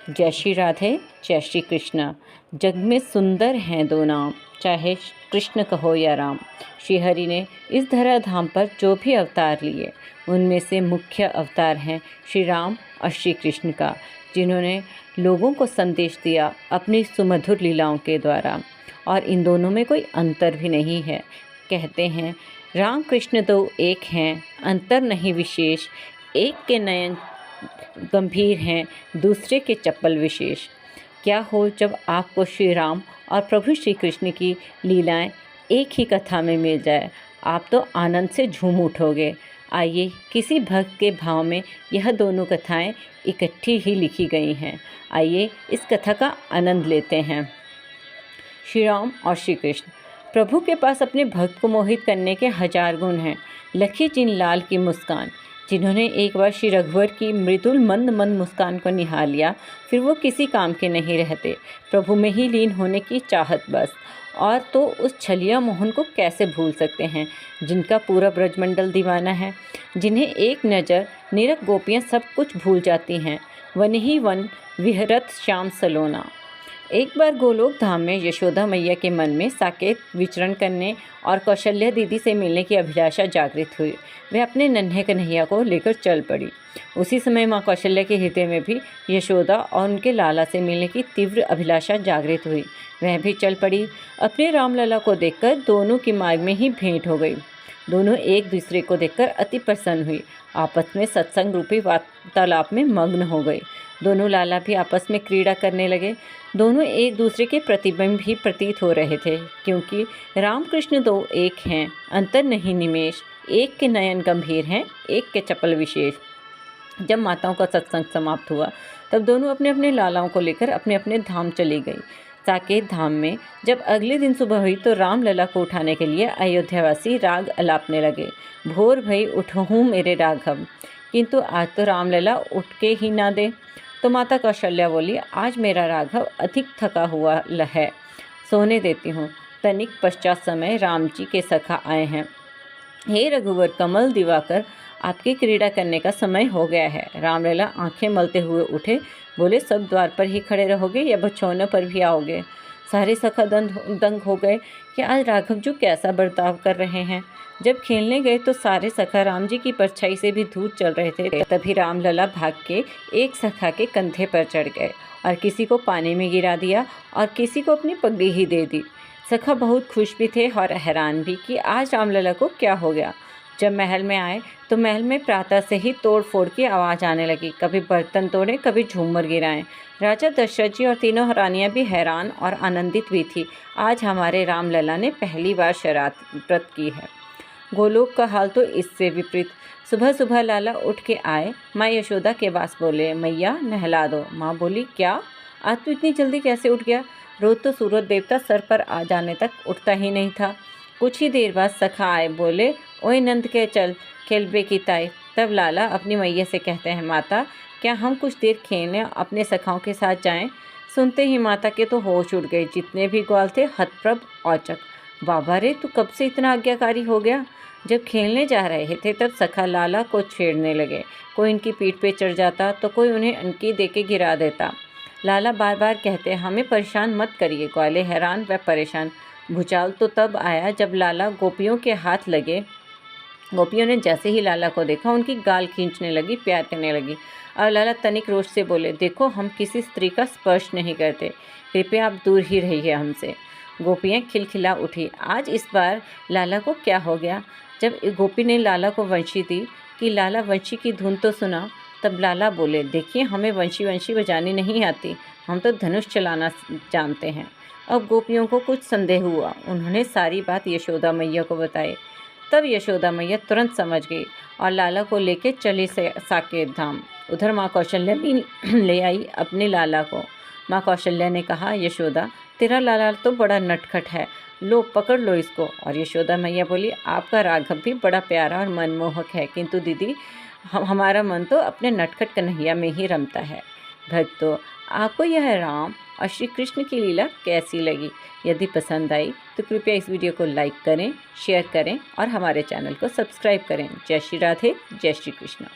जय श्री राधे, जय श्री कृष्ण। जग में सुंदर हैं दो नाम, चाहे कृष्ण कहो या राम। श्री हरि ने इस धरा धाम पर जो भी अवतार लिए, उनमें से मुख्य अवतार हैं श्री राम और श्री कृष्ण का, जिन्होंने लोगों को संदेश दिया अपनी सुमधुर लीलाओं के द्वारा। और इन दोनों में कोई अंतर भी नहीं है। कहते हैं राम कृष्ण दो एक हैं, अंतर नहीं विशेष। एक के नयन गंभीर हैं, दूसरे के चपल विशेष। क्या हो जब आपको श्री राम और प्रभु श्री कृष्ण की लीलाएं एक ही कथा में मिल जाए, आप तो आनंद से झूम उठोगे। आइए, किसी भक्त के भाव में यह दोनों कथाएं इकट्ठी ही लिखी गई हैं। आइए इस कथा का आनंद लेते हैं। श्री राम और श्री कृष्ण। प्रभु के पास अपने भक्त को मोहित करने के 1000 गुण हैं। लखी जिन लाल की मुस्कान, जिन्होंने एक बार श्री रघुवर की मृदुल मंद मंद मुस्कान को निहार लिया, फिर वो किसी काम के नहीं रहते। प्रभु में ही लीन होने की चाहत बस। और तो उस छलिया मोहन को कैसे भूल सकते हैं, जिनका पूरा ब्रजमंडल दीवाना है, जिन्हें एक नज़र निरख गोपियाँ सब कुछ भूल जाती हैं। वन ही वन विहरत श्याम सलोना। एक बार गोलोक धाम में यशोदा मैया के मन में साकेत विचरण करने और कौशल्या दीदी से मिलने की अभिलाषा जागृत हुई। वह अपने नन्हे कन्हैया को लेकर चल पड़ी। उसी समय माँ कौशल्या के हृदय में भी यशोदा और उनके लाला से मिलने की तीव्र अभिलाषा जागृत हुई। वह भी चल पड़ी। अपने रामलला को देखकर दोनों की मार्ग में ही भेंट हो गई। दोनों एक दूसरे को देखकर अति प्रसन्न हुई। आपस में सत्संग रूपी वार्तालाप में मग्न हो गए। दोनों लाला भी आपस में क्रीड़ा करने लगे। दोनों एक दूसरे के प्रतिबिंब ही प्रतीत हो रहे थे, क्योंकि रामकृष्ण दो एक हैं, अंतर नहीं निमेष। एक के नयन गंभीर हैं, एक के चपल विशेष। जब माताओं का सत्संग समाप्त हुआ, तब दोनों अपने अपने लालाओं को लेकर अपने अपने धाम चली गई। साकेत धाम में जब अगले दिन सुबह हुई, तो रामलला को उठाने के लिए अयोध्यावासी राग अलापने लगे। भोर भई उठहूँ मेरे राघव, किंतु आज तो रामलला उठ के ही ना दे। तो माता कौशल्या बोली, आज मेरा राघव अधिक थका हुआ है, सोने देती हूँ। तनिक पश्चात समय राम जी के सखा आए हैं। हे रघुवर कमल दिवाकर, आपकी क्रीड़ा करने का समय हो गया है। रामलला आंखें मलते हुए उठे, बोले, सब द्वार पर ही खड़े रहोगे या बछौनों पर भी आओगे? सारे सखा दंग हो गए कि आज राघव जी कैसा बर्ताव कर रहे हैं। जब खेलने गए तो सारे सखा राम जी की परछाई से भी दूर चल रहे थे। तभी रामलला भाग के एक सखा के कंधे पर चढ़ गए और किसी को पानी में गिरा दिया और किसी को अपनी पगड़ी ही दे दी। सखा बहुत खुश भी थे और हैरान भी कि आज रामलला को क्या हो गया। जब महल में आए तो महल में प्रातः से ही तोड़ फोड़ की आवाज़ आने लगी। कभी बर्तन तोड़े, कभी झूमर गिराएं। राजा दशरथ जी और तीनों रानियां भी हैरान और आनंदित भी थी। आज हमारे रामलला ने पहली बार शरारत की है। गोलोक का हाल तो इससे विपरीत। सुबह सुबह लाला उठ के आए। माँ यशोदा के पास बोले, मैया नहला दो। माँ बोली, क्या आज तू इतनी जल्दी कैसे उठ गया? रोज तो सूरज देवता सर पर आ जाने तक उठता ही नहीं था। कुछ ही देर बाद सखा आए, बोले, ओए नंद के चल खेलबे की ताई। तब लाला अपनी मैया से कहते हैं, माता क्या हम कुछ देर खेलने अपने सखाओं के साथ जाएं? सुनते ही माता के तो होश उड़ गए। जितने भी ग्वाल थे हतप्रभ औचक। बाबा रे, तू कब से इतना आज्ञाकारी हो गया? जब खेलने जा रहे थे तब सखा लाला को छेड़ने लगे। कोई इनकी पीठ पे चढ़ जाता तो कोई उन्हें अनकी दे के गिरा देता। लाला बार बार कहते, हमें परेशान मत करिए। ग्वाले हैरान व परेशान। भूचाल तो तब आया जब लाला गोपियों के हाथ लगे। गोपियों ने जैसे ही लाला को देखा, उनकी गाल खींचने लगी, प्यार करने लगी। और लाला तनिक रोष से बोले, देखो हम किसी स्त्री का स्पर्श नहीं करते, कृपया आप दूर ही रहिए हमसे। गोपियाँ खिलखिला उठी। आज इस बार लाला को क्या हो गया? जब गोपी ने लाला को वंशी दी कि लाला वंशी की धुन तो सुना, तब लाला बोले, देखिए हमें वंशी बजानी नहीं आती, हम तो धनुष चलाना जानते हैं। अब गोपियों को कुछ संदेह हुआ। उन्होंने सारी बात यशोदा मैया को बताई। तब यशोदा मैया तुरंत समझ गई और लाला को लेके चली साकेत धाम। उधर माँ कौशल्या भी ले आई अपने लाला को। माँ कौशल्या ने कहा, यशोदा तेरा लाला तो बड़ा नटखट है, लो पकड़ लो इसको। और यशोदा मैया बोली, आपका राघव भी बड़ा प्यारा और मनमोहक है, किंतु दीदी हमारा मन तो अपने नटखट कन्हैया में ही रमता है। भक्तों, आपको यह राम और श्री कृष्ण की लीला कैसी लगी? यदि पसंद आई तो कृपया इस वीडियो को लाइक करें, शेयर करें और हमारे चैनल को सब्सक्राइब करें। जय श्री राधे, जय श्री कृष्ण।